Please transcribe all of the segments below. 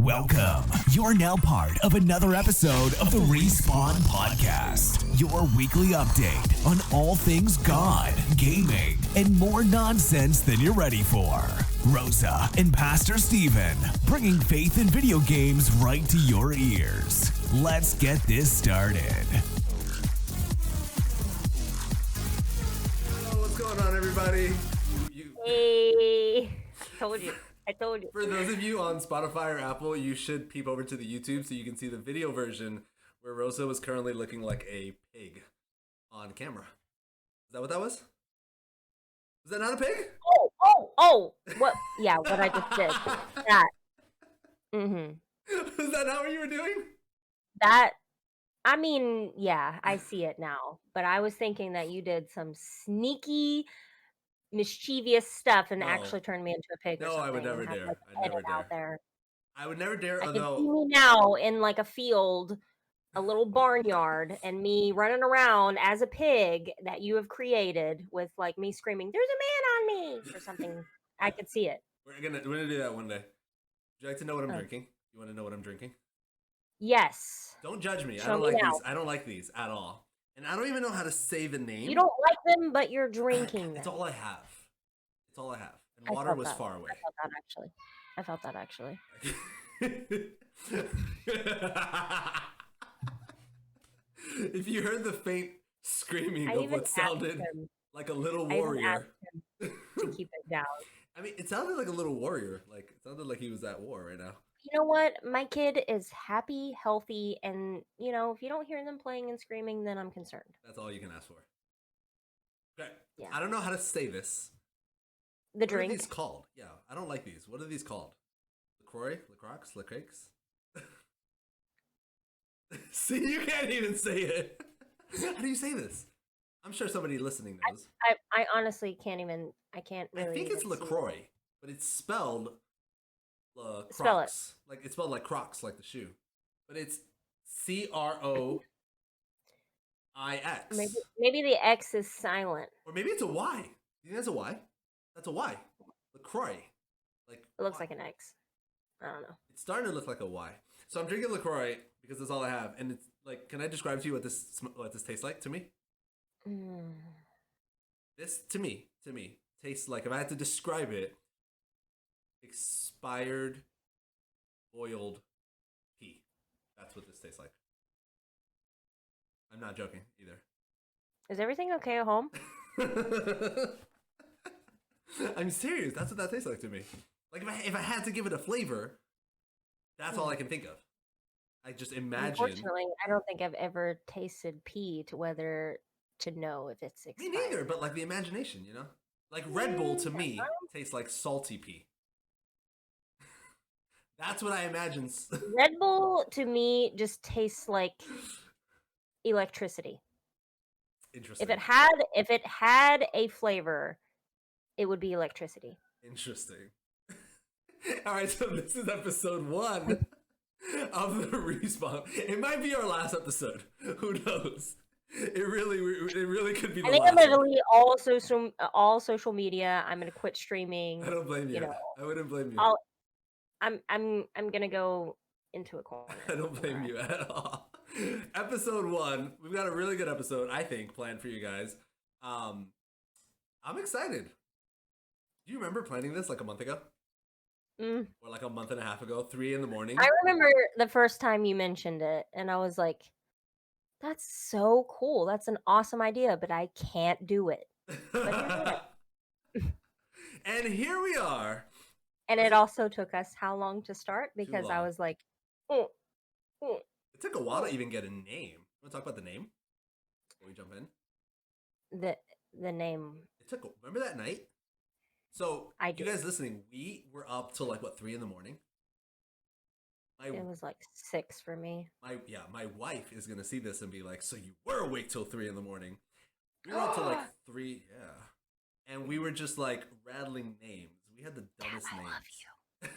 Welcome. You're now part of another episode of the Respawn Podcast, your weekly update on all things God, gaming, and more nonsense than you're ready for. Rosa and Pastor Steven, bringing faith in video games right to your ears. Let's get this started. Hello, what's going on, everybody? Hey, I told you. For those of you on Spotify or Apple, you should peep over to the YouTube so you can see the video version where Rosa was currently looking like a pig on camera. Is that what that was? Was that not a pig? Oh, what? Yeah, what I just did. That. Was that not what you were doing? I mean, yeah, I see it now. But I was thinking that you did some sneaky, mischievous stuff and No. actually turned me into a pig or No, something. I would never and have, dare. like, I'd never edit out dare. there. I would never dare, I can see although... me now in like a field, a little barnyard, and me running around as a pig that you have created with like me screaming, "There's a man on me!" or something. I could see it. We're gonna do that one day. Would you like to know what I'm Oh. drinking? You want to know what I'm drinking? Yes. Don't judge me. I Show don't me like now. these. I don't like these at all. And I don't even know how to say the name. You don't like them, but you're drinking It's them. all I have. It's all I have. And I water felt was that. far away. I felt that actually. If you heard the faint screaming I of even what asked sounded him. like a little I even warrior. asked him to keep it down. I mean, it sounded like a little warrior. Like, it sounded like he was at war right now. You know what? My kid is happy, healthy, and if you don't hear them playing and screaming, then I'm concerned. That's all you can ask for. Okay. Yeah. I don't know how to say this. The What are drink. these called? Yeah, I don't like these. What are these called? LaCroix? LaCroix? LaCrakes? See, you can't even say it. How do you say this? I'm sure somebody listening knows. I honestly can't even. I can't really. I think it's even see LaCroix, it. but it's spelled Crocs. Spell it. Like it's spelled like Crocs, like the shoe. But it's Croix. Maybe the X is silent. Or maybe it's a Y. You think that's a Y? That's a Y. LaCroix. Like It looks Y. like an X. I don't know. It's starting to look like a Y. So I'm drinking LaCroix because that's all I have. And it's like, can I describe to you what this tastes like to me? Mm. This to me tastes like, if I had to describe it, expired boiled pea. That's what this tastes like. I'm not joking either. Is everything okay at home? I'm serious. That's what that tastes like to me. Like if I had to give it a flavor, that's all I can think of. I just imagine. Unfortunately, I don't think I've ever tasted pea to know if it's expired. Me neither, but like the imagination, you know? Like Red Bull to me tastes like salty pea. That's what I imagine. Red Bull to me just tastes like electricity. Interesting. If it had a flavor, it would be electricity. Interesting. All right, so this is episode 1 of the Respawn. It might be our last episode. Who knows? It really could be the I think last I'm gonna one. delete all social media. I'm gonna quit streaming. I don't blame you. You know, I wouldn't blame you. I'm gonna go into a corner. I don't blame you at all. Episode 1, we've got a really good episode, I think, planned for you guys. I'm excited. Do you remember planning this like a month ago? Or like a month and a half ago, 3 a.m? I remember the first time you mentioned it, and I was like, "That's so cool. That's an awesome idea, but I can't do it." But you did it. And here we are. And it also took us how long to start? Because I long. was like, It took a while to even get a name. Want to talk about the name before we jump in? the name. It took. Remember that night? So I you do. guys listening, we were up till like what 3 a.m? It was like 6 for me. My wife is gonna see this and be like, "So you were awake till 3 a.m? We were up till like 3, yeah, and we were just like rattling names. We had the dumbest I names. love you.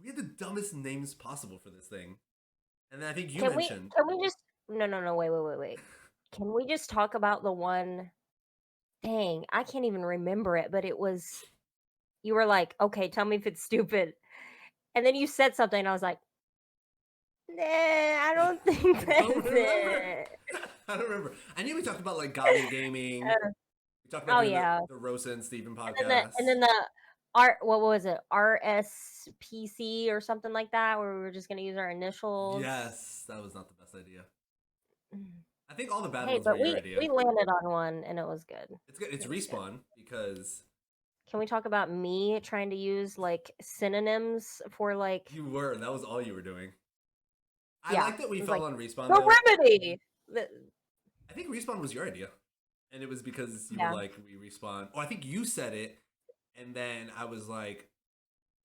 We had the dumbest names possible for this thing, and then I think you Can mentioned. we just no wait. Can we just talk about the one? Dang, I can't even remember it, but it was. You were like, okay, tell me if it's stupid. And then you said something, and I was like, nah, I don't think I that's don't remember. it. I don't remember. I knew we talked about like God and gaming. Uh, We talked about oh doing yeah. the Rosa and Steven And podcast. then the R what was it? RSPC or something like that, where we were just gonna use our initials. Yes, that was not the best idea. Mm. I think all the bad Hey, ones were but your we idea. landed on one and it was good. It's good. It's It was good. respawn because Can we talk about me trying to use like synonyms for like you were. That was all you were doing. I yeah, like that we it was fell like on respawn the though. remedy. I think respawn was your idea, and it was because you were Yeah. like we respawn. Oh, I think you said it, and then I was like,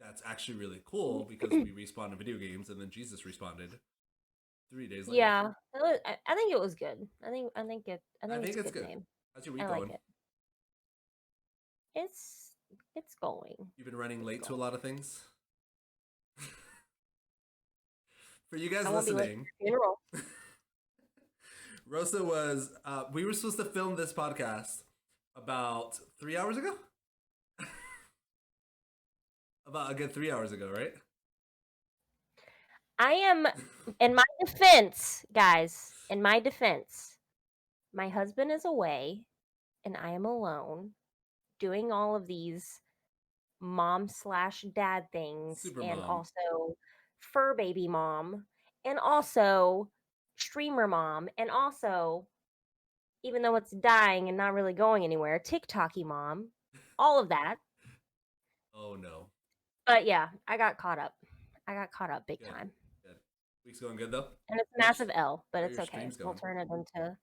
"That's actually really cool because we respawn in video games." And then Jesus responded 3 days later. Yeah. I think it was good. I think I think it's a it's good good. name. How's your week I like going? it. It's going. You've been running It's late to a going. lot of things. For you guys I won't be late listening, for your funeral. Rosa was. We were supposed to film this podcast about 3 hours ago. About a good 3 hours ago, right? I am, in my defense, guys, in my defense, my husband is away and I am alone doing all of these mom/dad things Super and mom. also fur baby mom and also streamer mom and also, even though it's dying and not really going anywhere, TikToky mom, all of that. Oh no. But yeah, I got caught up. I got caught up big Good. time. Good. Week's going good though. And it's a How massive L, but are it's your okay. streams We'll going? turn it into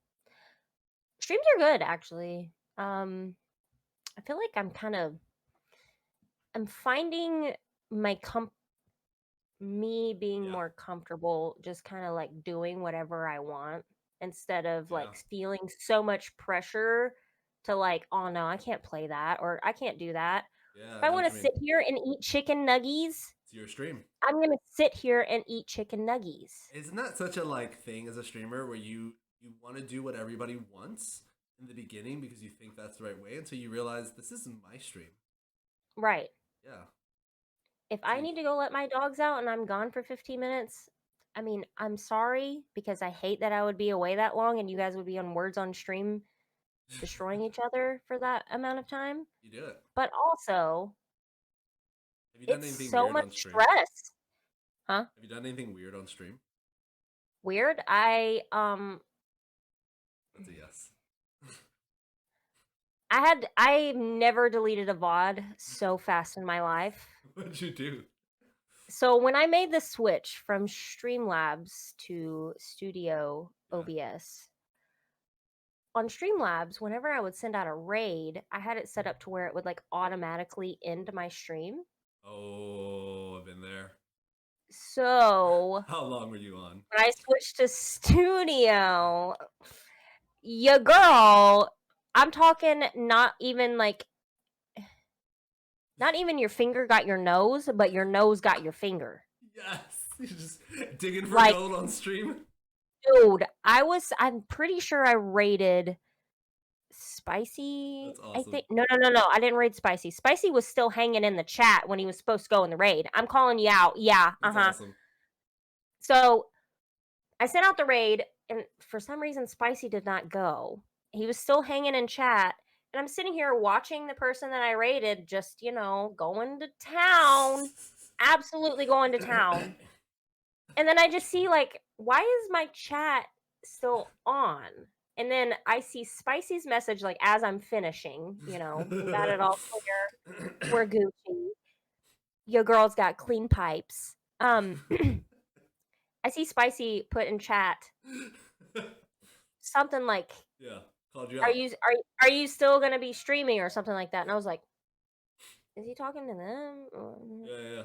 streams are good actually. I feel like I'm finding my me being Yeah. more comfortable just kind of like doing whatever I want instead of Yeah. like feeling so much pressure to like, oh no, I can't play that or I can't do that. Yeah. If I I know want what to you mean. sit here and eat chicken nuggies, It's your stream. I'm going to sit here and eat chicken nuggies. Isn't that such a like thing as a streamer where you want to do what everybody wants in the beginning because you think that's the right way until you realize this isn't my stream. Right. Yeah. If I need to go let my dogs out and I'm gone for 15 minutes, I mean, I'm sorry because I hate that I would be away that long and you guys would be on words on stream destroying each other for that amount of time. You do it. But also, Have you done it's anything so weird much on stream? stress. Huh? Have you done anything weird on stream? Weird? That's a yes. I never deleted a VOD so fast in my life. What'd you do? So when I made the switch from Streamlabs to Studio Yeah. OBS, on Streamlabs, whenever I would send out a raid, I had it set up to where it would like automatically end my stream. Oh, I've been there. So How long were you on? when I switched to Studio, your girl, I'm talking not even your finger got your nose, but your nose got your finger. Yes. You're just digging for Like- gold on stream. Dude, I'm pretty sure I rated Spicy. That's awesome. I think no, I didn't raid Spicy. Spicy was still hanging in the chat when he was supposed to go in the raid. I'm calling you out. Yeah, That's awesome. So I sent out the raid, and for some reason, Spicy did not go. He was still hanging in chat, and I'm sitting here watching the person that I raided just, going to town, absolutely going to town. And then I just see, like, why is my chat still on? And then I see Spicy's message, like, as I'm finishing, we got it all clear. We're Gucci. Your girl's got clean pipes. I see Spicy put in chat something like, Yeah, called you out. are you still gonna be streaming or something like that? And I was like, is he talking to them? Yeah.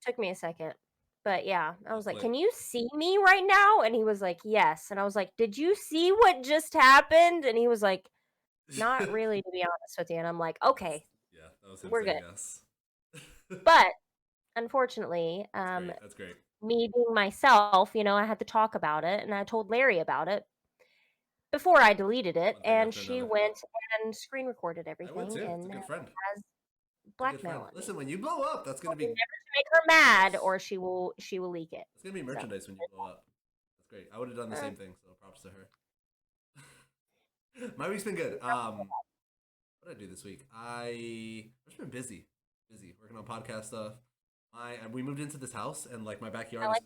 Took me a second. But yeah, I was like, Like- can you see me right now? And he was like, yes. And I was like, did you see what just happened? And he was like, not really, to be honest with you. And I'm like, okay. Yeah, that was him We're saying good. yes. But unfortunately, That's great. me being myself, I had to talk about it, and I told Larry about it before I deleted it, One thing and after she another. went and screen recorded I everything would too. It's a and good friend. has blackmail on me. Listen, when you blow up, that's gonna Never be to make her mad, or she will leak it. it's gonna be merchandise when you blow up. That's great. I would have done the same thing, so props to her. My week's been good. What did I do this week? I've just been busy working on podcast stuff. We moved into this house, and like my backyard I is like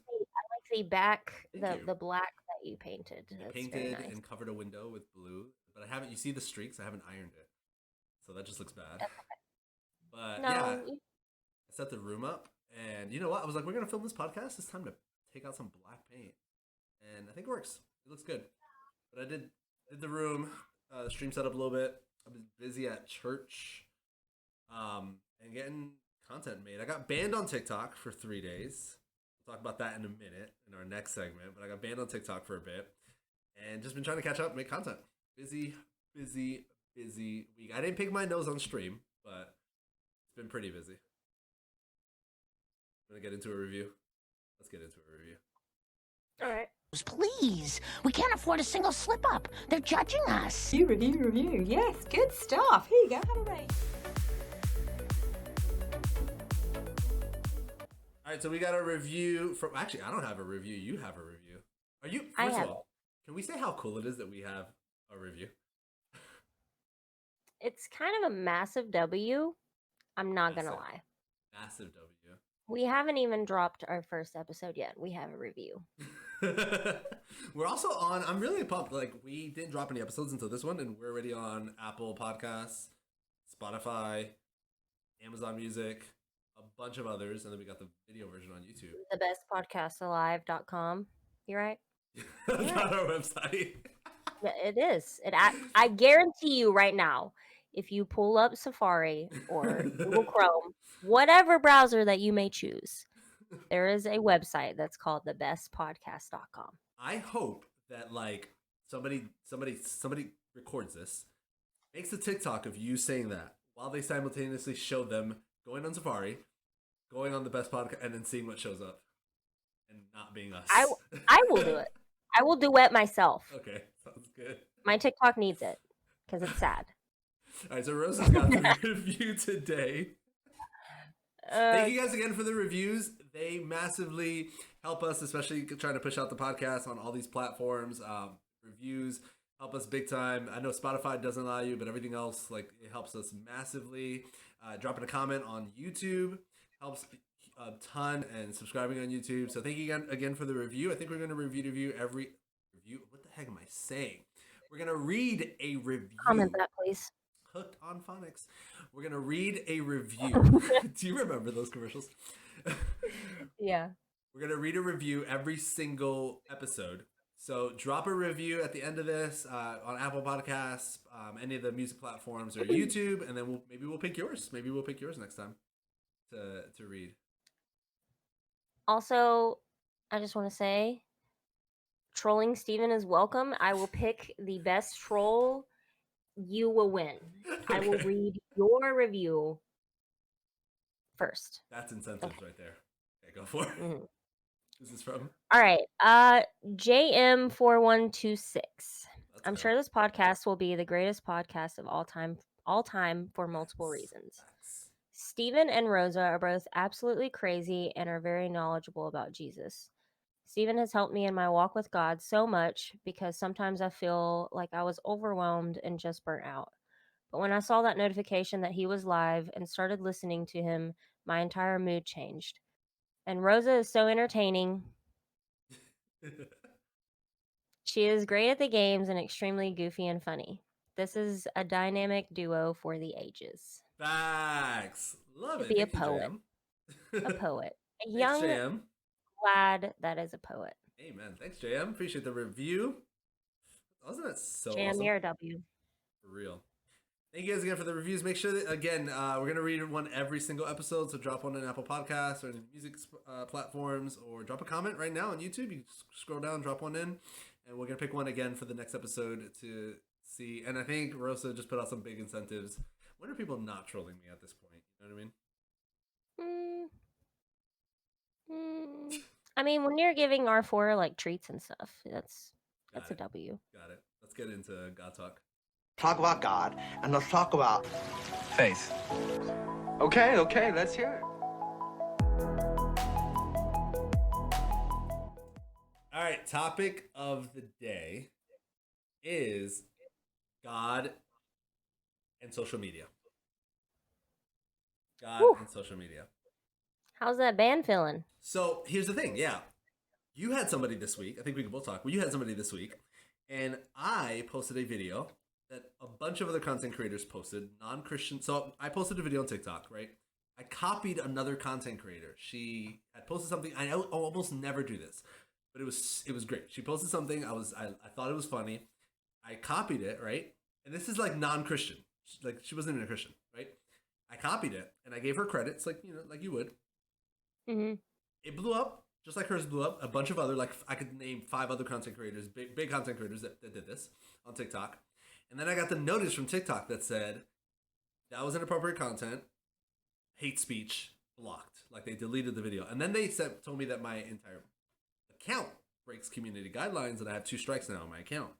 the back, Thank you. the black that you painted. That's very painted nice. and covered a window with blue, but I haven't. You see the streaks? I haven't ironed it, so that just looks bad. But No, yeah, I set the room up, and you know what? I was like, we're gonna film this podcast. It's time to take out some black paint, and I think it works. It looks good. But I did the room, the stream set up a little bit. I was busy at church, and getting content made. I got banned on TikTok for 3 days. We'll talk about that in a minute in our next segment. But I got banned on TikTok for a bit, and just been trying to catch up, make content. Busy week. I didn't pick my nose on stream, but it's been pretty busy. Want to get into a review? Let's get into a review. all right. Please, we can't afford a single slip up. They're judging us. Review. Yes, good stuff. Here you go. Have a rate. All right, so we got a review from. Actually, I don't have a review. You have a review. Are you? I First of have all, can we say how cool it is that we have a review? It's kind of a massive W. I'm not gonna Massive. lie. Massive W. We haven't even dropped our first episode yet. We have a review. We're also on. I'm really pumped. Like, we didn't drop any episodes until this one, and we're already on Apple Podcasts, Spotify, Amazon Music, a bunch of others, and then we got the video version on YouTube. Thebestpodcastalive.com. You right? That's not our website. Yeah, it is. I guarantee you right now, if you pull up Safari or Google Chrome, whatever browser that you may choose, there is a website that's called thebestpodcast.com. I hope that like somebody records this, makes a TikTok of you saying that while they simultaneously show them going on Safari, going on the best podcast, and then seeing what shows up, and not being us. I will do it. I will duet myself. Okay, sounds good. My TikTok needs it because it's sad. All right, so Rosa's got the review today. Thank you guys again for the reviews. They massively help us, especially trying to push out the podcast on all these platforms. Reviews help us big time. I know Spotify doesn't allow you, but everything else, like, it helps us massively. Dropping a comment on YouTube helps a ton, and subscribing on YouTube. So thank you again for the review. I think we're going to review every review. What the heck am I saying? We're going to read a review. Comment that, please. Hooked on phonics. We're going to read a review. Do you remember those commercials? Yeah. We're going to read a review every single episode. So drop a review at the end of this on Apple Podcasts, any of the music platforms, or YouTube, and then maybe we'll pick yours. Maybe we'll pick yours next time to read. Also, I just want to say, trolling Steven is welcome. I will pick the best troll. You will win. I will Okay. read your review first. That's incentives right there. Okay, go for it. Mhm. This is from. All right. JM4126. I'm go. sure this podcast will be the greatest podcast of all time for multiple reasons. Facts. Steven and Rosa are both absolutely crazy and are very knowledgeable about Jesus. Steven has helped me in my walk with God so much because sometimes I feel like I was overwhelmed and just burnt out. But when I saw that notification that he was live and started listening to him, my entire mood changed. And Rosa is so entertaining. She is great at the games and extremely goofy and funny. This is a dynamic duo for the ages. Facts. Love it. Be a Thank you, poet. JM. A poet. A Thanks, young JM. lad that is a poet. Amen. Thanks, JM. Appreciate the review. Wasn't that so Jam, awesome? you're a W. For real. Thank you guys again for the reviews. Make sure that, again, we're going to read one every single episode. So drop one on Apple Podcasts or in music platforms, or drop a comment right now on YouTube. You scroll down, drop one in, and we're going to pick one again for the next episode to see. And I think Rosa just put out some big incentives. When are people not trolling me at this point? You know what I mean? I mean, when you're giving R4 like treats and stuff, that's Got a it. W. Got it. Let's get into God Talk. Talk about God, and let's talk about Faith. Okay, let's hear it. All right, topic of the day is God and social media. God Whew. and social media. How's that band feeling? So here's the thing, yeah. You had somebody this week. I think we can both talk. Well, you had somebody this week, and I posted a video that a bunch of other content creators posted, non-Christian. So I posted a video on TikTok, right? I copied another content creator. She had posted something. I almost never do this, but it was great. She posted something. I thought it was funny. I copied it, right? And this is like non-Christian. Like she wasn't even a Christian, right? I copied it and I gave her credits, like like you would. Mm-hmm. It blew up, just like hers blew up. A bunch of other, like I could name 5 other content creators, big content creators that did this on TikTok. And then I got the notice from TikTok that said that was inappropriate content, hate speech, blocked. Like they deleted the video. And then they told me that my entire account breaks community guidelines and I have 2 strikes now on my account.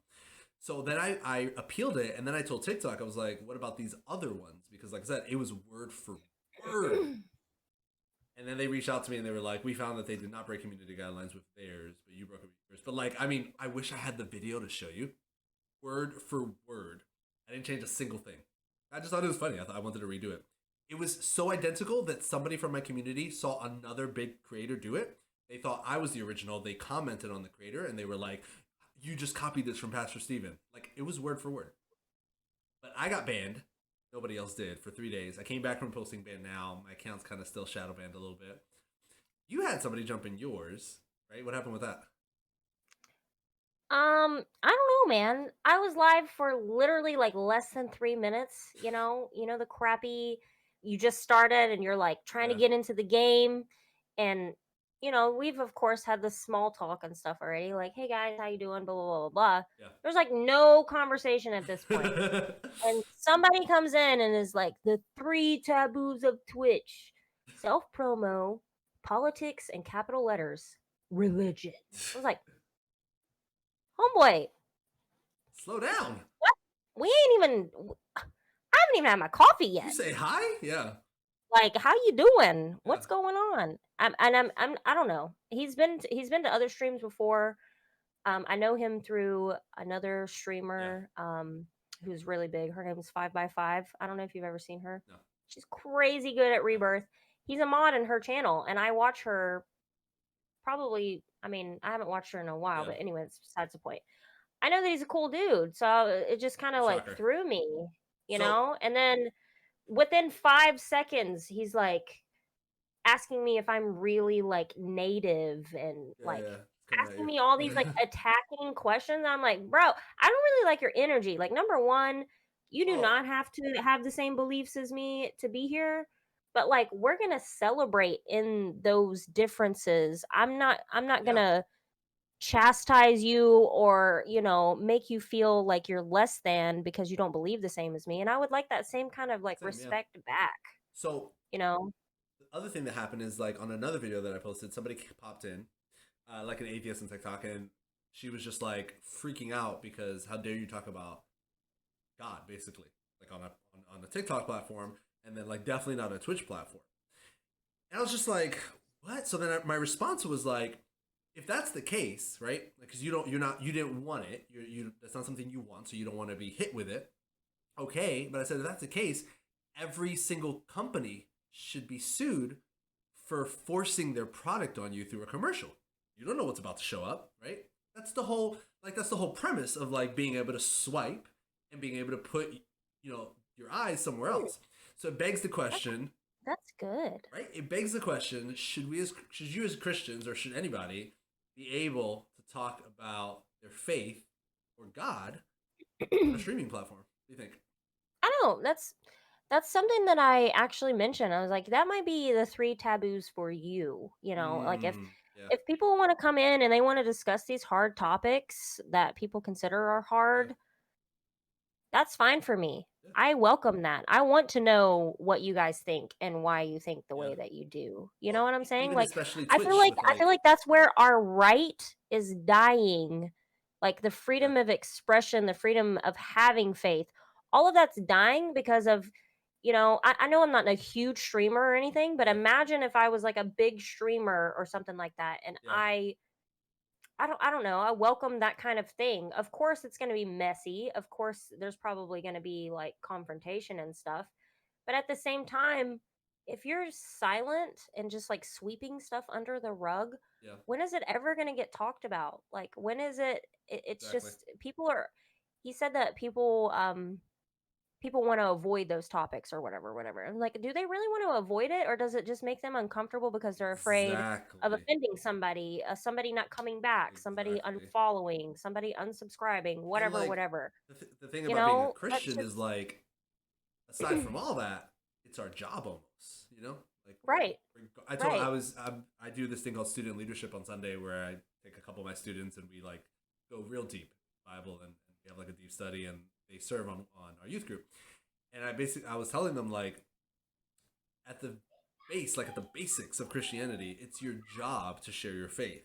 So then I appealed it, and then I told TikTok, I was like, what about these other ones? Because like I said, it was word for word. And then they reached out to me and they were like, we found that they did not break community guidelines with theirs, but you broke it with yours. But like, I mean, I wish I had the video to show you. Word for word. I didn't change a single thing. I just thought it was funny. I wanted to redo it. It was so identical that somebody from my community saw another big creator do it. They thought I was the original. They commented on the creator and they were like, you just copied this from Pastor Steven. Like, it was word for word. But I got banned. Nobody else did for 3 days. I came back from posting ban now. My account's kind of still shadow banned a little bit. You had somebody jump in yours, right? What happened with that? I don't know, man. I was live for literally like less than 3 minutes. You know the crappy. You just started and you're like trying to Yeah. get into the game, and we've of course had the small talk and stuff already. Like, hey guys, how you doing? Blah blah blah blah blah. Yeah. There's like no conversation at this point, and somebody comes in and is like, the 3 taboos of Twitch: self promo, politics, and capital letters, religion. I was like, homeboy, Slow down. we ain't even. I haven't even had my coffee yet. You say hi? Yeah. Like, how you doing? What's going on? I don't know. He's been to other streams before. I know him through another streamer who's really big. Her name is 5x5. I don't know if you've ever seen her. No. She's crazy good at Rebirth. He's a mod in her channel, and I watch her probably. I mean, I haven't watched her in a while, Yeah. but anyway, that's besides the point. I know that he's a cool dude, so it just kind of like Shocker. threw me, you So- know? And then within 5 seconds, he's like asking me if I'm really like native and like yeah. It's coming at asking you. me all these like attacking questions. I'm like, bro, I don't really like your energy. Like, number one, you do Oh. not have to have the same beliefs as me to be here. But like, we're gonna celebrate in those differences. I'm not gonna chastise you or make you feel like you're less than because you don't believe the same as me. And I would like that same kind of like Same, yeah. respect back. So The other thing that happened is like on another video that I posted, somebody popped in, like an atheist on TikTok, and she was just like freaking out because how dare you talk about God, basically, like on a TikTok platform, and then like definitely not a Twitch platform. And I was just like, what? So then my response was like, if that's the case, right? Because you didn't want it. That's not something you want, so you don't want to be hit with it. Okay, but I said if that's the case, every single company should be sued for forcing their product on you through a commercial. You don't know what's about to show up, right? That's the whole premise of like being able to swipe and being able to put your eyes somewhere else. So it begs the question, That's good. right? It begs the question: should you as Christians, or should anybody be able to talk about their faith or God on a streaming platform? What do you think? I don't know. That's something that I actually mentioned. I was like, that might be the 3 taboos for you. Like if Yeah. people want to come in and they want to discuss these hard topics that people consider are hard, that's fine for me. Yeah. I welcome that. I want to know what you guys think and why you think the way Yeah. that you do. You Well, know what I'm saying? even Like, especially I Twitch feel like with, that's where our right is dying. Like the freedom of expression, the freedom of having faith. all of that's dying because of, I know I'm not a huge streamer or anything, but Yeah. imagine if I was like a big streamer or something like that, and Yeah. I don't know. I welcome that kind of thing. Of course, it's going to be messy. Of course, there's probably going to be like confrontation and stuff. But at the same time, if you're silent and just like sweeping stuff under the rug, Yeah. when is it ever going to get talked about? Like, when is it's Exactly. just people are. He said that people want to avoid those topics or whatever. I'm like, do they really want to avoid it, or does it just make them uncomfortable because they're afraid of Exactly. offending somebody, somebody not coming back, somebody Exactly. unfollowing, somebody unsubscribing, And whatever, like whatever. the thing You about being a know, that's Christian is just like, aside from all that, it's our job almost. You know, like right, I told right. I do this thing called student leadership on Sunday where I take a couple of my students and we like go real deep Bible and we have like a deep study and they serve on our youth group. And I was telling them like at the base, like at the basics of Christianity, it's your job to share your faith.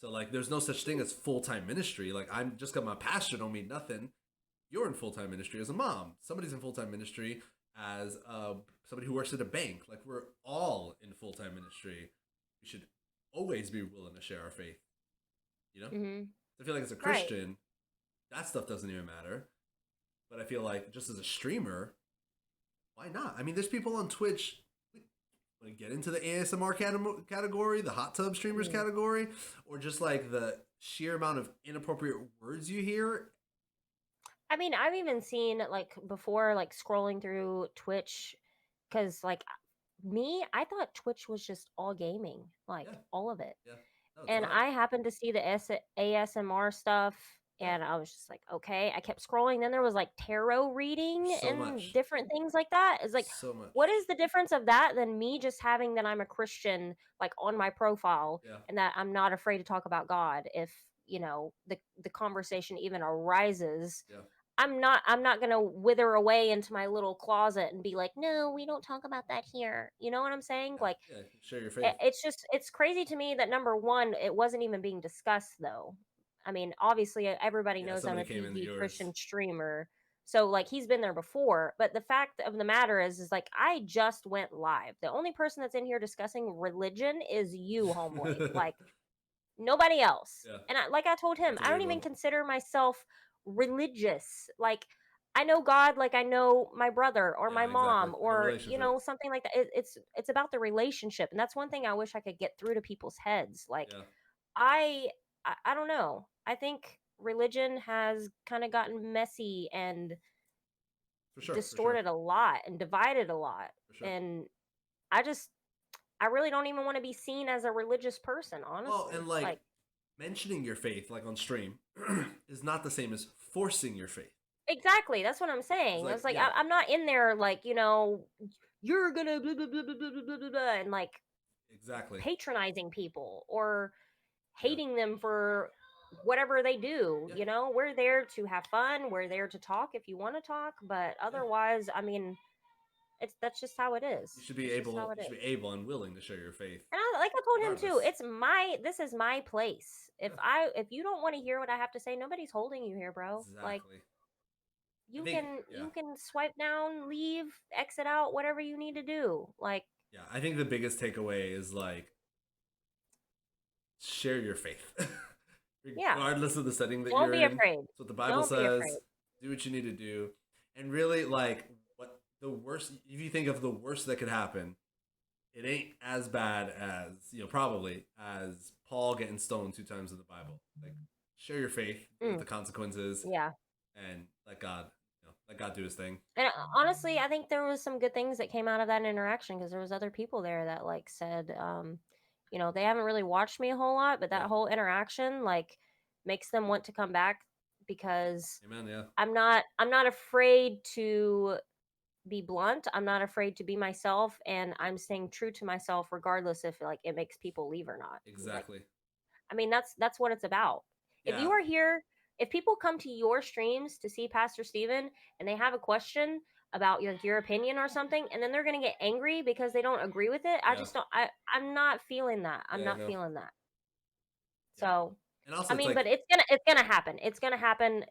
So like there's no such thing as full-time ministry. Like I'm just got my pastor don't mean nothing. You're in full-time ministry as a mom. Somebody's in full-time ministry as somebody who works at a bank. Like we're all in full-time ministry. We should always be willing to share our faith. You know? Hmm. I feel like as a Right. Christian, that stuff doesn't even matter. But I feel like just as a streamer, why not? I mean, there's people on Twitch. Want to get into the ASMR category, the hot tub streamers Mm. category, or just like the sheer amount of inappropriate words you hear. I mean, I've even seen like before, like scrolling through Twitch, because like me, I thought Twitch was just all gaming, like Yeah, all of it. yeah, no, it's And not. I happened to see the ASMR stuff, Yeah, and I was just like, okay. I kept scrolling. Then there was like tarot reading there's so and much, different things like that. It's like, so much. what is the difference of that than me just having that I'm a Christian, like on my profile, Yeah, and that I'm not afraid to talk about God if the conversation even arises. yeah, I'm not gonna wither away into my little closet and be like, no, we don't talk about that here. You know what I'm saying? yeah, Like, yeah. Share your faith. it's crazy to me that number one, it wasn't even being discussed though. I mean, obviously everybody Yeah, knows I'm somebody a came in PG yours. Christian streamer. So like he's been there before, but the fact of the matter is like I just went live. The only person that's in here discussing religion is you, homeboy. Like nobody else. Yeah, And like I told him, that's a I don't weird even one. consider myself religious. Like I know God like I know my brother or my Yeah, exactly. mom Like a or relationship. something like that. It's about the relationship, and that's one thing I wish I could get through to people's heads. Like Yeah, I I don't know. I think religion has kind of gotten messy and for sure, for sure, distorted a lot and divided a lot. for sure. And I just I really don't even want to be seen as a religious person, Well, honestly. and like Like mentioning your faith, like on stream, is not the same as forcing your faith. exactly, that's what I'm It's saying. like, It's like yeah, I'm not in there like, you're gonna blah, blah, blah, blah, blah, blah, blah, blah, and like exactly. patronizing people or Yeah, hating them for whatever they do. yeah. We're there to have fun. We're there to talk if you want to talk, but Yeah. otherwise, I mean, that's just how it is. You should be It's just how able. it You is. should be able and willing to share your faith, And like I told him too, regardless. this is my place. Yeah, If you don't want to hear what I have to say, nobody's holding you here, bro. Like exactly. I you think. can Yeah, swipe down, leave, exit out, whatever you need to do. Like yeah. I think the biggest takeaway is like share your faith, yeah, regardless of the setting that don't you're be in. afraid. That's what the Bible Don't be says. afraid. Do what you need to do, and really like what the worst. If you think of the worst that could happen, it ain't as bad as probably as Paul getting stoned 2 times in the Bible. Like share your faith with the Mm, consequences, yeah. and let God do His thing. And honestly, I think there was some good things that came out of that interaction because there was other people there that like said, they haven't really watched me a whole lot, but Yeah, that whole interaction like makes them want to come back because amen. Yeah, I'm not afraid to be blunt. I'm not afraid to be myself, and I'm staying true to myself regardless if like it makes people leave or not. Like exactly. I mean, that's what it's about. If Yeah, you are here, if people come to your streams to see Pastor Steven and they have a question about your opinion or something, and then they're gonna get angry because they don't agree with it, I yeah, just don't. I'm not feeling that. I'm yeah. not No, feeling that. yeah. So And I also, it's mean, like but it's gonna happen. It's gonna happen.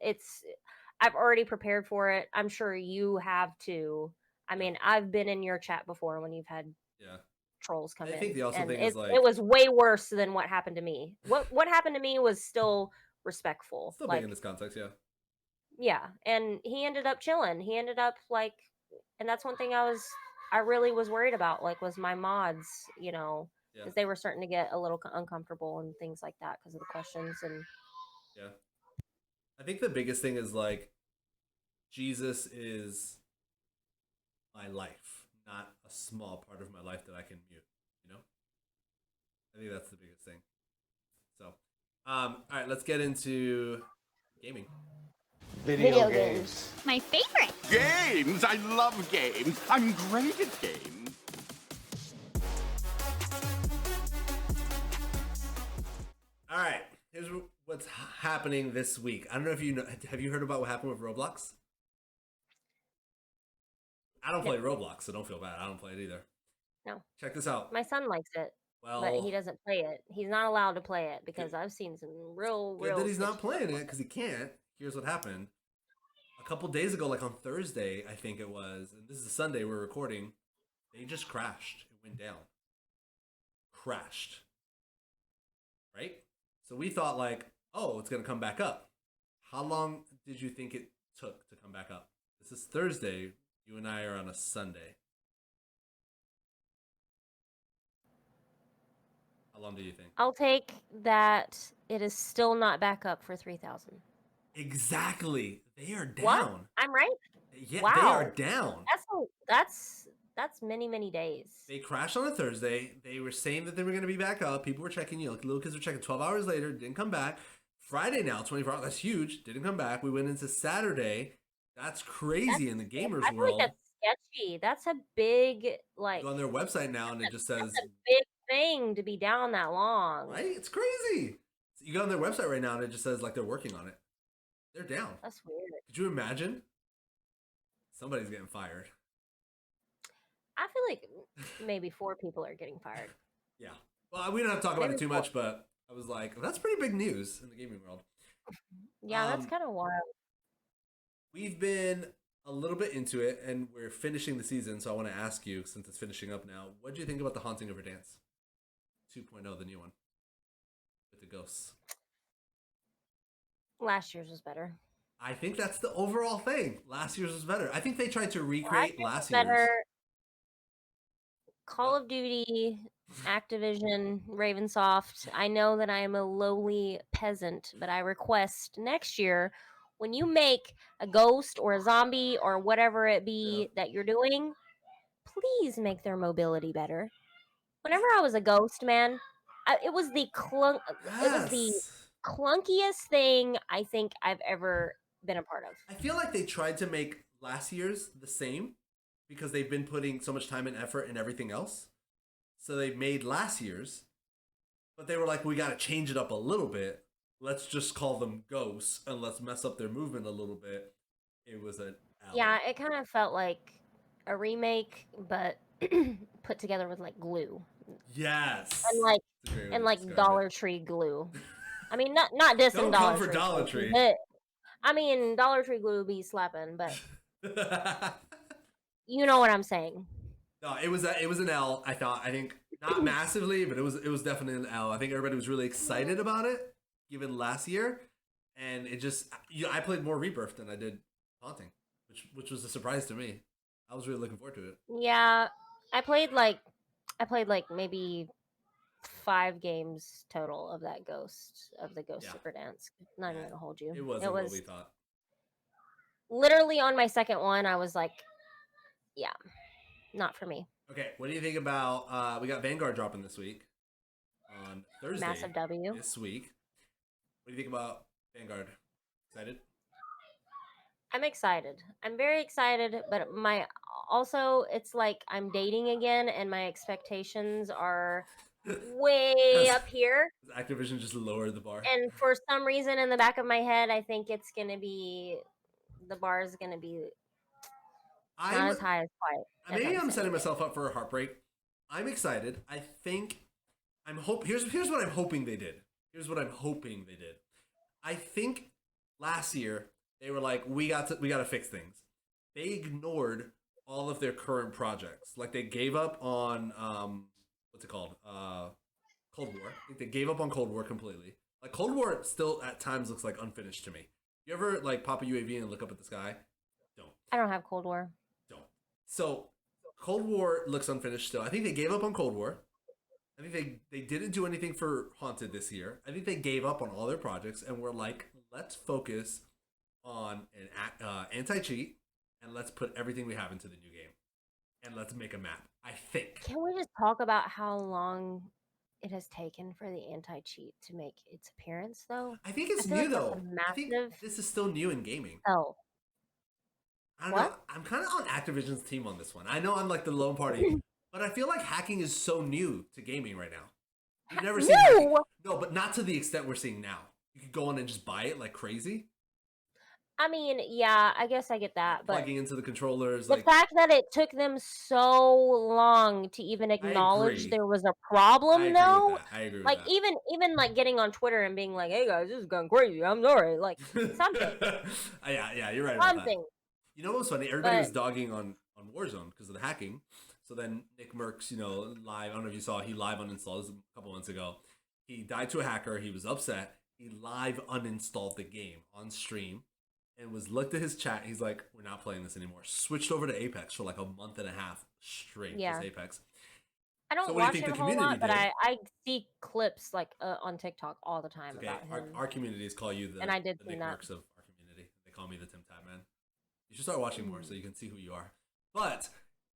I've already prepared for it. I'm sure you have too. I mean, I've been in your chat before when you've had Yeah. trolls come I in, think the also and thing it is like it was way worse than what happened to me. What happened to me was still respectful. still big Like, in this context, yeah. yeah, and he ended up chilling. He ended up like, and that's one thing I really was worried about. Like, was my mods, Yeah. because they were starting to get a little uncomfortable and things like that because of the questions and. Yeah. I think the biggest thing is like Jesus is my life, not a small part of my life that I can mute, you know? I think that's the biggest thing. So, all right, let's get into gaming. Video games. My favorite. Games! I love games. I'm great at games. All right, here's what's happening this week. I don't know if you know. Have you heard about what happened with Roblox? I don't play Roblox, so don't feel bad. I don't play it either. No. Check this out. My son likes it, but Well, he doesn't play it. He's not allowed to play it because I've seen some real good that he's not fishy playing stuff. it because he can't. Here's what happened. A couple days ago, like on Thursday, I think it was, and this is a Sunday we're recording, they just crashed. It went down. Crashed. Right? So we thought like, oh, it's going to come back up. How long did you think it took to come back up? This is Thursday. You and I are on a Sunday. How long do you think? I'll take that it is still not back up for 3,000. Exactly. They are down. What? I'm right? Yeah, Wow. they are down. That's many days. They crashed on a Thursday. They were saying that they were going to be back up. People were checking, like little kids were checking 12 hours later, didn't come back. Friday now, 24 hours, that's huge, didn't come back. We went into Saturday. That's crazy in the gamers I feel world. like that's sketchy. That's a big, like, You go on their website now and it just says, that's a big thing to be down that long. right? It's crazy. You go on their website right now and it just says like they're working on it. They're down. That's weird. Could you imagine? Somebody's getting fired. I feel like maybe 4 people are getting fired. Yeah. Well, we don't have to talk about it Maybe too 4. much, but I was like, that's pretty big news in the gaming world. Yeah, that's kind of wild. We've been a little bit into it, and we're finishing the season, so I want to ask you, since it's finishing up now, what do you think about The Haunting of Verdansk 2.0, the new one, with the ghosts? Last year's was better. I think that's the overall thing. Last year's was better. I think they tried to recreate last Better. year's. Call of Duty, Activision, Ravensoft. I know that I am a lowly peasant, but I request next year when you make a ghost or a zombie or whatever it be that you're doing, please make their mobility better. Whenever I was a ghost, man, it was the clunkiest thing I think I've ever been a part of. I feel like they tried to make last year's the same because they've been putting so much time and effort in everything else. So they made last year's, but they were like, we got to change it up a little bit. Let's just call them ghosts and let's mess up their movement a little bit. It was an L. Yeah, it kind of felt like a remake, but put together with like glue. Yes. And like That's a great way to describe Dollar it. Tree glue. I mean, not dissing Don't Dollar come for Tree. Dollar Tree. But, I mean, Dollar Tree glue be slapping, but you know what I'm saying. No, it was an L. I think not massively, but it was definitely an L. I think everybody was really excited about it, given last year, and it just I played more Rebirth than I did Haunting, which was a surprise to me. I was really looking forward to it. Yeah, I played like maybe 5 games total of that Ghost of Verdansk. Not even gonna hold you. It wasn't what we thought. Literally on my second one, I was like, yeah, not for me. Okay, what do you think about we got Vanguard dropping this week on Thursday. Massive W. This week. What do you think about Vanguard? Excited? I'm excited. I'm very excited, but it's like I'm dating again and my expectations are way up here. Activision just lowered the bar. And for some reason in the back of my head, I think the bar is going to be not as high as quite. Maybe I'm setting myself up for a heartbreak. I'm excited. Here's what I'm hoping they did. I think last year They were like, we got to fix things. They ignored all of their current projects. Like they gave up on what's it called? Cold War. I think they gave up on Cold War completely. Like Cold War still at times looks like unfinished to me. You ever like pop a UAV and look up at the sky? Don't. I don't have Cold War. Don't. So Cold War looks unfinished still. I think they gave up on Cold War. I think they didn't do anything for Haunted this year. I think they gave up on all their projects and were like, let's focus on an anti-cheat and let's put everything we have into the new game and let's make a map. I think. Can we just talk about how long it has taken for the anti-cheat to make its appearance, though? I think it's feel new like that's though. a I think massive this is still new in gaming. Oh, I don't know. I'm kind of on Activision's team on this one. I know I'm like the lone party, but I feel like hacking is so new to gaming right now. You've never seen hacking. No, but not to the extent we're seeing now. You could go on and just buy it like crazy. I mean, yeah, I guess I get that, but Plugging into the controllers. the Like, fact that it took them so long to even acknowledge agree. there was a I problem, agree though, with that. I agree with like that. even like getting on Twitter and being like, "Hey guys, this is going crazy. I'm sorry." Like something, yeah, you're right about that. something. You know what was funny? Everybody was But- dogging on Warzone because of the hacking. So then Nick Merckx, live. I don't know if you saw. He live uninstalled this a couple months ago. He died to a hacker. He was upset. He live uninstalled the game on stream, and was looked at his chat. He's like, "We're not playing this anymore." Switched over to Apex for like a month and a half straight. Yeah. Just Apex. I don't So what do you watch think it a the whole community lot, but did? I see clips like on TikTok all the time Okay, about him. our communities call you the, And I did the see Nick that. Merckx of our community. They call me the Tim Tap Man. You should start watching more so you can see who you are. But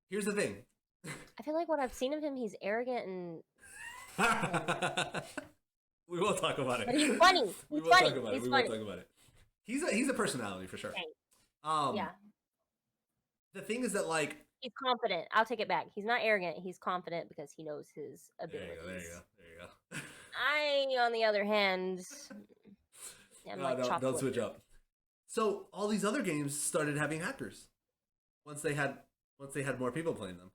here's the thing. I feel like what I've seen of him, he's arrogant and We will talk about it. but he's funny. We He's will funny. talk about it. He's We funny. will talk about it. He's a personality for sure. Okay. Yeah, The thing is that like he's confident. I'll take it back. He's not arrogant. He's confident because he knows his there abilities. you go. I, on the other hand, am like No, chopped don't liver. switch up. So all these other games started having hackers once they had more people playing them.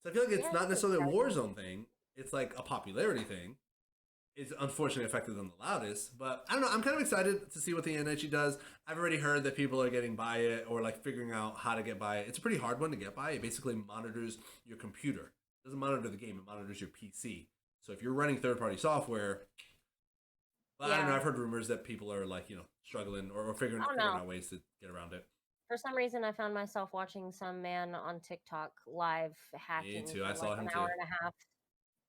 So I feel like it's Yeah, not that's necessarily a exciting. Warzone thing. It's like a popularity thing. It's unfortunately affected them the loudest, but I don't know. I'm kind of excited to see what the NHG does. I've already heard that people are getting by it or like figuring out how to get by it. It's a pretty hard one to get by. It basically monitors your computer. It doesn't monitor the game. It monitors your PC. So if you're running third-party software, well, I don't know. Yeah. I've heard rumors that people are like, struggling or figuring I don't figuring know. out ways to get around it. For some reason, I found myself watching some man on TikTok live hacking too. for I saw like him an too. hour and a half.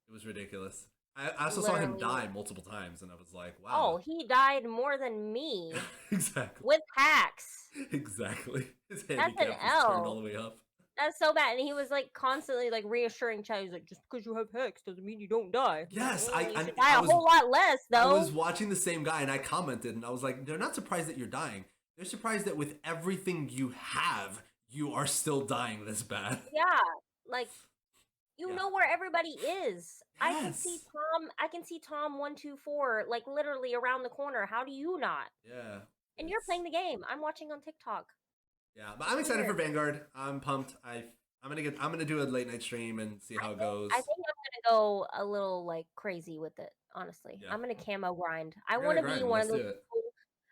It was ridiculous. I also saw him Literally. die multiple times, and I was like, Oh, wow. he died more than me Exactly. with hacks. Exactly. His an handicap was turned L. all the way up. That's so bad. And he was like constantly like reassuring chat. He's like, just because you have hacks doesn't mean you don't die. Yes, You I should die a was- whole lot less I though. was watching the same guy, and I commented, and I was like, they're not surprised that you're dying. They're surprised that with everything you have, you are still dying this bad. Yeah, like you Yeah. know where everybody is. I can see Yes. Tom. I can see Tom 124 like literally around the corner. How do you not? Yeah. And you're it's- playing the game. I'm watching on TikTok. Yeah, but I'm excited for Vanguard. I'm pumped. I'm gonna do a late night stream and see how it goes. I think I'm gonna go a little like crazy with it. Honestly, Yeah. I'm gonna camo grind. I You're want to gonna be grind, one of let's those. do it. People,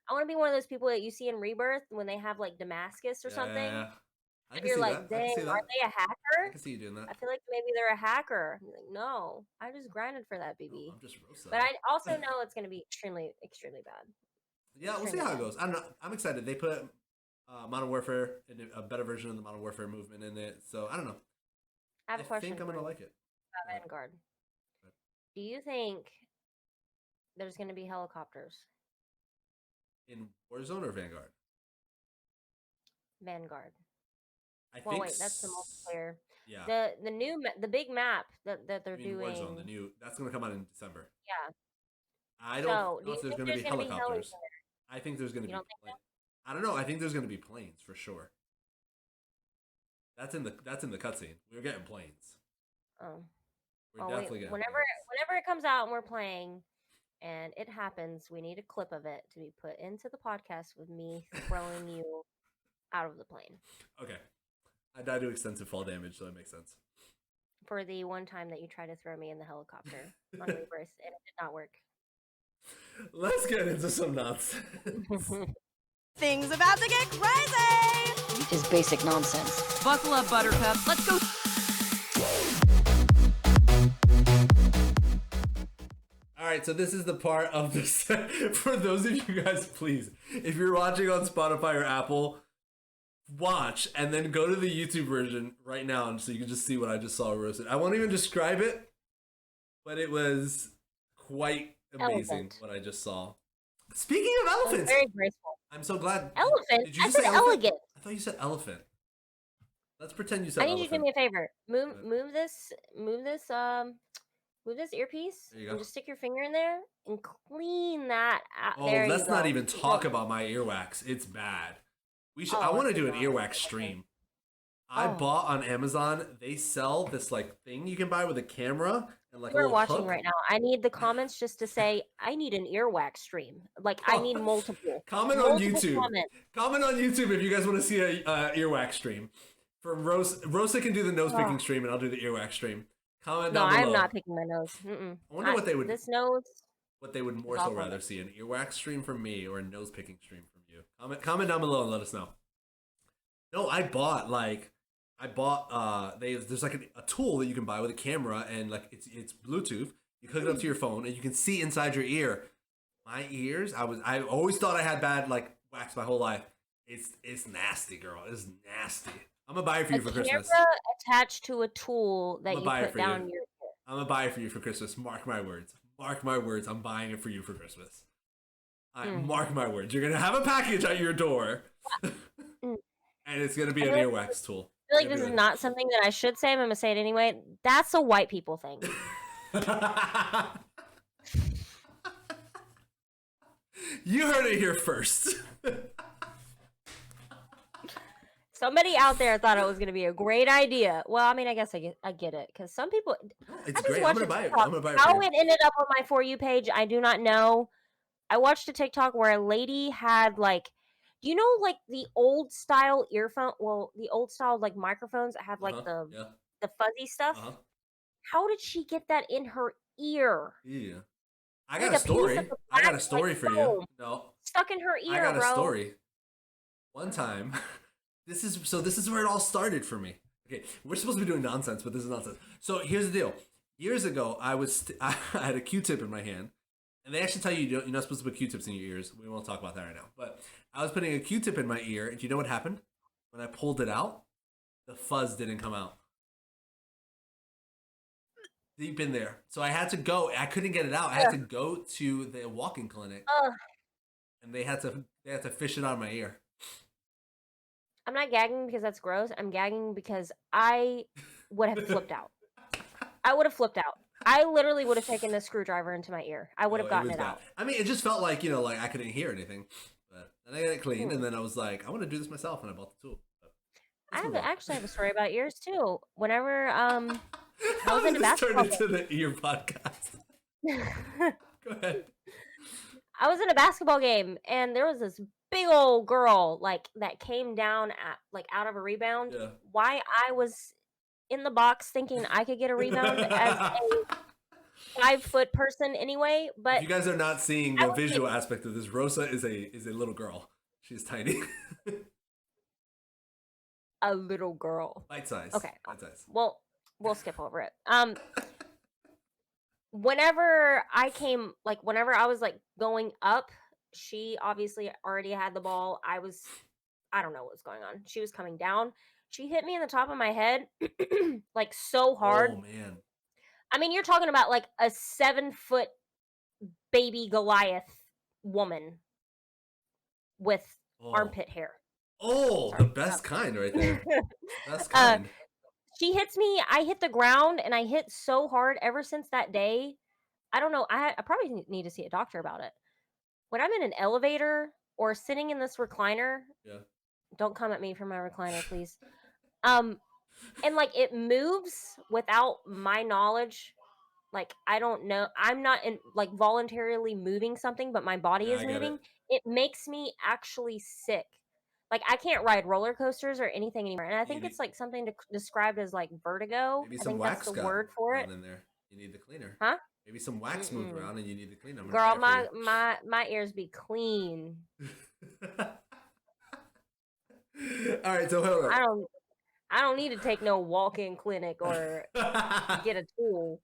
I want to be one of those people that you see in Rebirth when they have like Damascus or something. Yeah. I And can you're see like, that. I can see dang, that. are they a I hacker? can see you doing that. I feel like maybe they're a hacker. I'm like, no, I just grinded for that, BB. I'm just roasted. But I also know it's gonna be extremely, extremely bad. Yeah, we'll see how it goes. I don't know. I'm excited. They put Modern Warfare in a better version of the Modern Warfare movement in it. So I don't know. I have a question think I'm for gonna you like it. about Yeah. Vanguard. Good. Do you think there's gonna be helicopters? In Warzone or Vanguard? Vanguard. I Well, think. wait, that's the multiplayer. Yeah. The new the big map that they're I mean, doing. Warzone, the new. That's gonna come out in December. Yeah. I don't So, know do you if there's think gonna be there's gonna be helicopters. helis I think there's gonna You be. don't think so? I don't know. I think there's gonna be planes for sure. That's in the cutscene. We're getting planes. Oh. We're Oh, definitely wait. getting Whenever planes. it comes out and we're playing, and it happens, we need a clip of it to be put into the podcast with me throwing you out of the plane Okay. I died to extensive fall damage, so it makes sense. for the one time that you tried to throw me in the helicopter on Rebirth, and it did not work. Let's get into some nonsense. Things about to get crazy! Is basic nonsense. Buckle up, Buttercup. Let's go. All right, so this is the part of this. For those of you guys, please, if you're watching on Spotify or Apple, watch and then go to the YouTube version right now, and so you can just see what I just saw roasted. I won't even describe it, but it was quite amazing Elephant. what I just saw. Speaking of elephants, Very graceful. I'm so glad. Elephant? Did you I just said say elephant? elegant. I thought you said elephant. Let's pretend you said I need you to do elephant. me a favor. Move this earpiece. There you And go. just stick your finger in there and clean that out. Oh, There let's you not go. even talk about my earwax. It's bad. We should. Oh, I want to it's do an not. earwax stream. I Oh. bought on Amazon. They sell this like thing you can buy with a camera and like a We're little watching hook. right now. I need the comments just to say I need an earwax stream. Like I need multiple. Comment on multiple YouTube. Comments. Comment on YouTube if you guys want to see a earwax stream. From Rosa can do the nose picking stream, and I'll do the earwax stream. Comment No, down below I'm not picking my nose. Mm-mm. I wonder what they would- This nose. what they would more It's so awful. rather see, an earwax stream from me or a nose picking stream from you. Comment down below and let us know. No, I bought there's like a tool that you can buy with a camera, and like it's Bluetooth. You hook it up to your phone and you can see inside your ear. My ears, I always thought I had bad like wax my whole life. It's nasty, girl. It's nasty. I'm gonna buy it for you for Christmas. Camera attached to a tool that I'ma you buy it put for down you. your. I'm gonna buy it for you for Christmas. Mark my words. Mark my words. I'm buying it for you for Christmas. Mark my words. You're gonna have a package at your door, and it's gonna be an earwax tool. I feel like this is not something that I should say, but I'm gonna say it anyway. That's a white people thing. You heard it here first. Somebody out there thought it was gonna be a great idea. Well, I mean, I guess I get it because some people. It's I just great. I'm watched gonna a buy it. TikTok. I'm gonna buy it. How For you. it ended up on my For You page, I do not know. I watched a TikTok where a lady had like, do you know like the old style earphone? Well, the old style like microphones that have like Yeah. the fuzzy stuff. How did she get that in her ear? Yeah. I Like got a a piece story. of the I got a black, story like, for you. foam No. Stuck in her ear, I got bro. a story. One time, this is where it all started for me. Okay, we're supposed to be doing nonsense, but this is nonsense. So here's the deal. Years ago, I had a Q-tip in my hand, and they actually tell you you're not supposed to put Q-tips in your ears. We won't talk about that right now. But I was putting a Q-tip in my ear, and do you know what happened? When I pulled it out, the fuzz didn't come out. Deep in there. So I had to go. I couldn't get it out. I had to go to the walk-in clinic, and they had to fish it out of my ear. I'm not gagging because that's gross. I'm gagging because I would have flipped out. I would have flipped out. I literally would have taken a screwdriver into my ear. I would have gotten was it bad. out. I mean, it just felt like, like I couldn't hear anything. But then I got it clean, and then I was like, I want to do this myself, and I bought the tool. But actually have a story about ears too. Whenever I was how in did a this turn basketball into the ear podcast? Go ahead. I was in a basketball game and there was this big old girl like that came down at like out of a rebound. Yeah. Why I was in the box thinking I could get a rebound as a 5-foot person anyway, but If you guys are not seeing I the was visual aspect of this, Rosa is a little girl. She's tiny. a little girl. Bite size. Okay. Bite size. Well, we'll skip over it. Whenever I was like going up, she obviously already had the ball. I don't know what was going on. She was coming down. She hit me in the top of my head like so hard. Oh man. I mean, you're talking about like a 7-foot baby Goliath woman with armpit hair. Oh, Sorry. the best kind right there. Best kind. She hits me. I hit the ground, and I hit so hard. Ever since that day, I don't know. I probably need to see a doctor about it. When I'm in an elevator or sitting in this recliner, Yeah. don't come at me for my recliner, please. And like it moves without my knowledge. Like I don't know. I'm not like voluntarily moving something, but my body Yeah, is I get moving. It makes me actually sick. Like I can't ride roller coasters or anything anymore. And I think it's like something described as like vertigo. Maybe I some think wax that's the got word for it. gone in there. You need the cleaner. Huh? Maybe some wax moved around and you need the cleaner. I'm gonna Girl, try it for my ears be clean. you. All right, so hold I don't need to take no walk-in clinic or on. get a tool.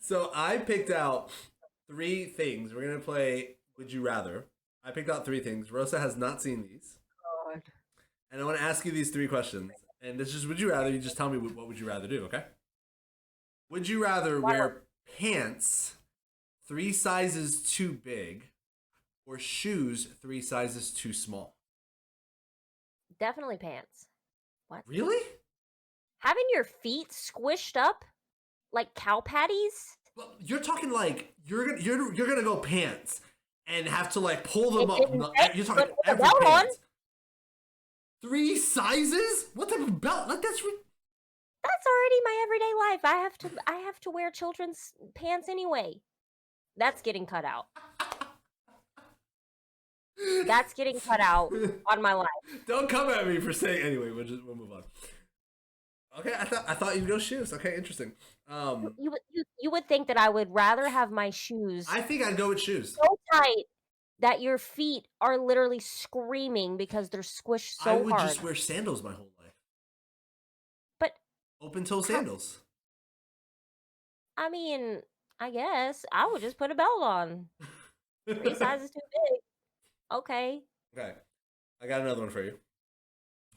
So I picked out 3 things. We're gonna play Would You Rather. I picked out 3 things. Rosa has not seen these, God. and I want to ask you these 3 questions. And this is Would you rather? You just tell me what would you rather do, okay? Would you rather wear pants 3 sizes too big, or shoes 3 sizes too small? Definitely pants. What? Really? Having your feet squished up like cow patties? Well, you're talking like you're gonna go pants and have to like pull them It up. didn't say, You're but talking with a every belt on. pants. 3 sizes? What type of belt? Like that's That's already my everyday life. I have to wear children's pants anyway. That's getting cut out. That's getting cut out on my life. Don't come at me for saying anyway. We'll move on. Okay, I thought you'd go shoes. Okay, interesting. You would think that I would rather have my shoes I think I'd go with shoes. so tight that your feet are literally screaming because they're squished so I hard. would just wear sandals my whole life. But Open toe sandals. I mean, I guess I would just put a belt on. 3 sizes too big. Okay. Okay, I got another one for you.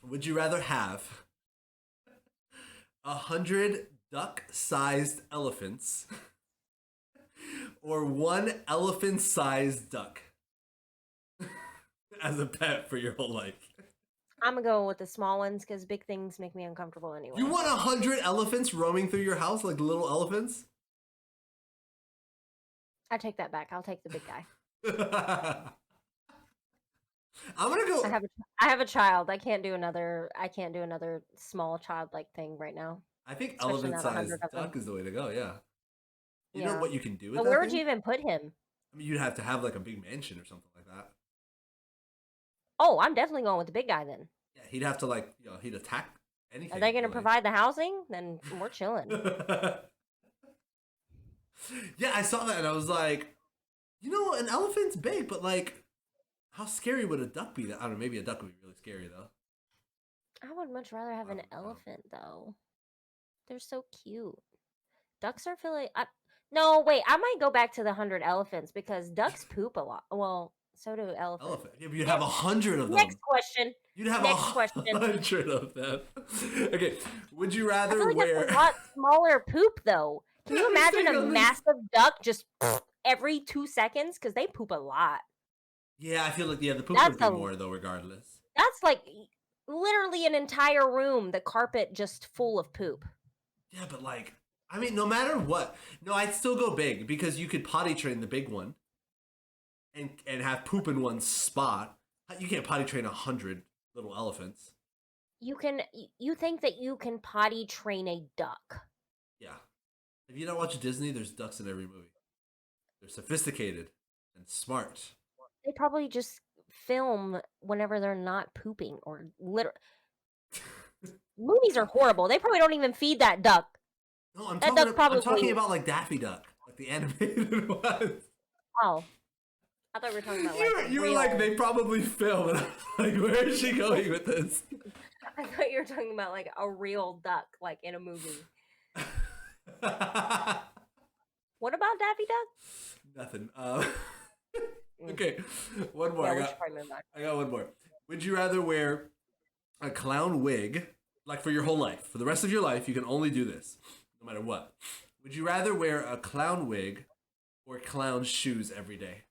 Would you rather have 100 duck-sized elephants or 1 elephant-sized duck as a pet for your whole life? I'm gonna go with the small ones because big things make me uncomfortable anyway. You want 100 elephants roaming through your house like little elephants? I take that back. I'll take the big guy. I'm gonna go. I have a child. I can't do another small childlike thing right now. I think Especially not elephant-sized 100 of them. duck is the way to go. Yeah. You know Yeah. what you can do with But that where would thing? you even put him? I mean, you'd have to have like a big mansion or something like that. Oh, I'm definitely going with the big guy then. Yeah, he'd have to like, he'd attack anything. Are they going to really. provide the housing? Then we're chilling. Yeah, I saw that and I was like, an elephant's big, but like, how scary would a duck be? I don't know. Maybe a duck would be really scary though. I would much rather have an elephant though. They're so cute. Ducks are no, wait. I might go back to the 100 elephants because ducks poop a lot. Well, so do elephants. Elephant. Yeah, but you'd have 100 of them. Next question. You'd have Next question. 100 of them. Okay. Would you I rather feel like wear? that's a lot smaller poop though. Can you Yeah, imagine a exactly. massive duck just every 2 seconds? Because they poop a lot. Yeah, I feel like the poop That's would be a- more though, regardless. That's like literally an entire room, the carpet just full of poop. Yeah, but like, I mean, no matter what, no, I'd still go big because you could potty train the big one, and have poop in one spot. You can't potty train 100 little elephants. You think that you can potty train a duck? Yeah, if you don't watch Disney, there's ducks in every movie. They're sophisticated and smart. They probably just film whenever they're not pooping or literally. Movies are horrible. They probably don't even feed that duck. No, I'm That talking. duck probably- I'm talking about like Daffy Duck, like the animated ones. Oh, I thought we were talking about You were like, they probably film, and I'm like, where is she going with this? I thought you were talking about like a real duck, like in a movie. What about Daffy Duck? Nothing. Okay, one more. Yeah, I we got. should probably move on. I got one more. Would you rather wear a clown wig, like for your whole life? For the rest of your life, you can only do this, no matter what. Would you rather wear a clown wig or clown shoes every day?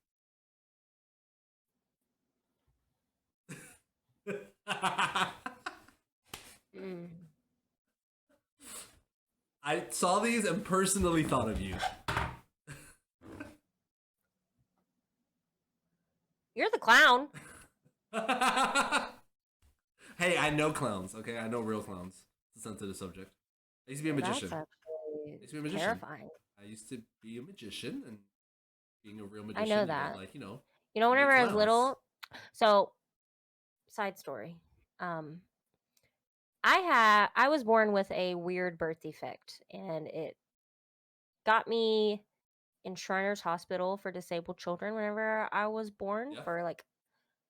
Mm. I saw these and personally thought of you. You're the clown. Hey, I know clowns, okay? I know real clowns. It's a sensitive subject. I used to be a magician. That's actually I used to be a magician. terrifying. I used to be a magician, and being a real I magician, know you that. get, like, You know, whenever I was clowns. little, so side story. I was born with a weird birth defect, and it got me in Shriners Hospital for disabled children whenever I was born Yeah. for like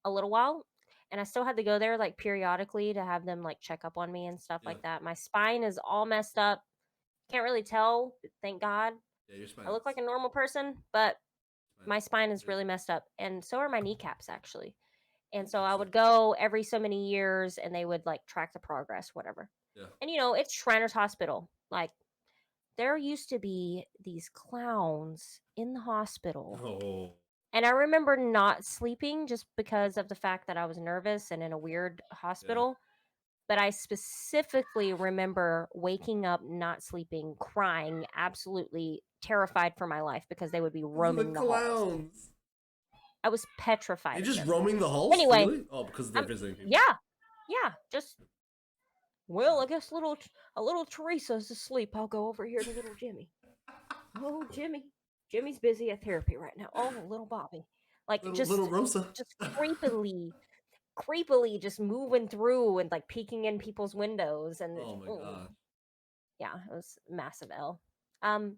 a little while. and I still had to go there like periodically to have them like check up on me and stuff Yeah. like that. My spine is all messed up. Can't really tell, thank God. Yeah, your spine. I look like a normal person, but my spine is Yeah. really messed up, and so are my kneecaps actually. And so I would go every so many years, and they would like track the progress, whatever. Yeah. And it's Shriners Hospital. Like, there used to be these clowns in the hospital. Oh. And I remember not sleeping just because of the fact that I was nervous and in a weird hospital. But I specifically remember waking up, not sleeping, crying, absolutely terrified for my life because they would be roaming the halls. clowns. I was petrified. You're of just them. roaming the halls? Anyway, Really? Oh, because they're visiting people. Yeah. Just, well, I guess a little Teresa's asleep. I'll go over here to little Jimmy. Oh, Jimmy's busy at therapy right now. Oh, little Bobby. Like, Little Rosa. just creepily just moving through and like peeking in people's windows. And Oh my god. yeah, it was massive L. I'm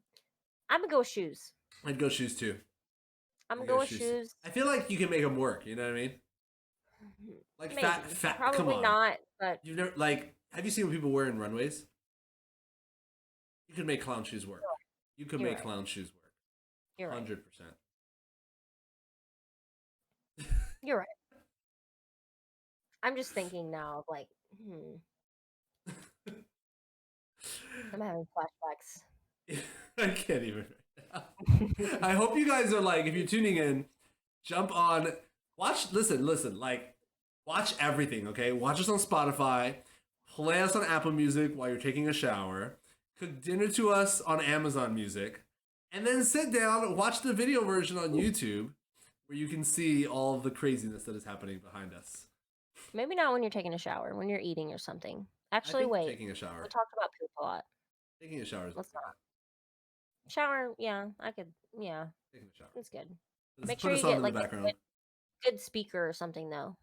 gonna go with shoes. I'd go shoes too. I'm gonna go with shoes. I feel like you can make them work. You know what I mean? Like Maybe. fat. Probably Come on. not, but You've never like. Have you seen what people wear in runways? You could make clown shoes work. You could You're make right. clown shoes work. you're right. 100%. You're right. I'm just thinking now of like, I'm having flashbacks. I can't even. I hope you guys are like, if you're tuning in, jump on, listen, like, watch everything, okay? Watch us on Spotify, play us on Apple Music while you're taking a shower, cook dinner to us on Amazon Music, and then sit down and watch the video version on YouTube where you can see all of the craziness that is happening behind us. Maybe not when you're taking a shower, when you're eating or something. I Actually, think wait. Taking a shower. We talked about poop a lot. Taking a shower is Let's okay. not. Shower, yeah, I could, yeah, Taking a shower. it's good. Let's Make put sure a you song get in like the a background. good speaker or something though.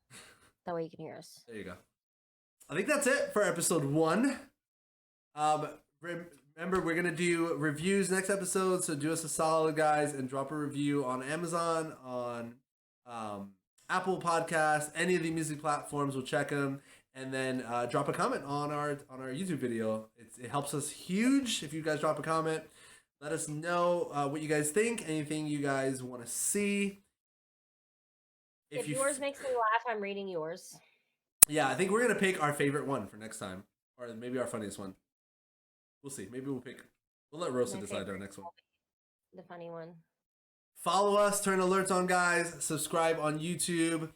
That way you can hear us. There you go. I think that's it for episode 1. Remember, we're gonna do reviews next episode, so do us a solid, guys, and drop a review on Amazon, on Apple Podcasts, any of the music platforms. We'll check them, and then drop a comment on our YouTube video. It helps us huge if you guys drop a comment. Let us know what you guys think. Anything you guys want to see. If yours makes me laugh, I'm reading yours. Yeah, I think we're gonna pick our favorite one for next time, or maybe our funniest one. We'll see. Maybe we'll let Rosa decide our next one. The funny one. Follow us, turn alerts on, guys. Subscribe on YouTube.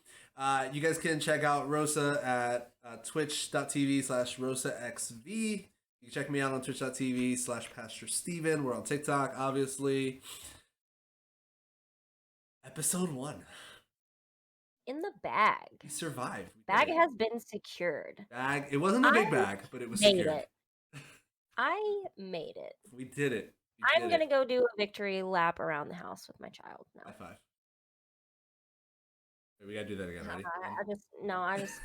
You guys can check out Rosa at twitch.tv/RosaXV. You can check me out on twitch.tv/Pastor Steven. We're on TikTok, obviously. Episode 1. In the bag. We survived. Bag has been secured. Bag. It wasn't a big bag, but it was made secured. it. I made it. We did it. I'm gonna go do a victory lap around the house with my child now. High five. Wait, we gotta do that again. Ready?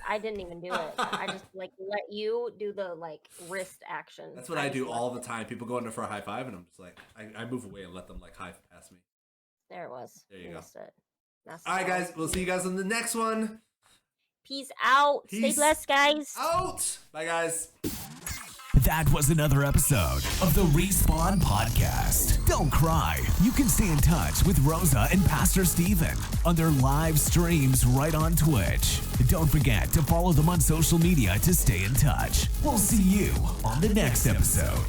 I didn't even do it. I just like let you do the like wrist action. That's what I do all the time. People go in there for a high five, and I'm just like, I move away and let them like high past me. There it was. There you go. Missed it. All right, guys. We'll see you guys on the next one. Peace out. Stay Peace blessed, guys. Out. Bye, guys. That was another episode of the Respawn Podcast. Don't cry. You can stay in touch with Rosa and Pastor Steven on their live streams right on Twitch. Don't forget to follow them on social media to stay in touch. We'll see you on the next episode.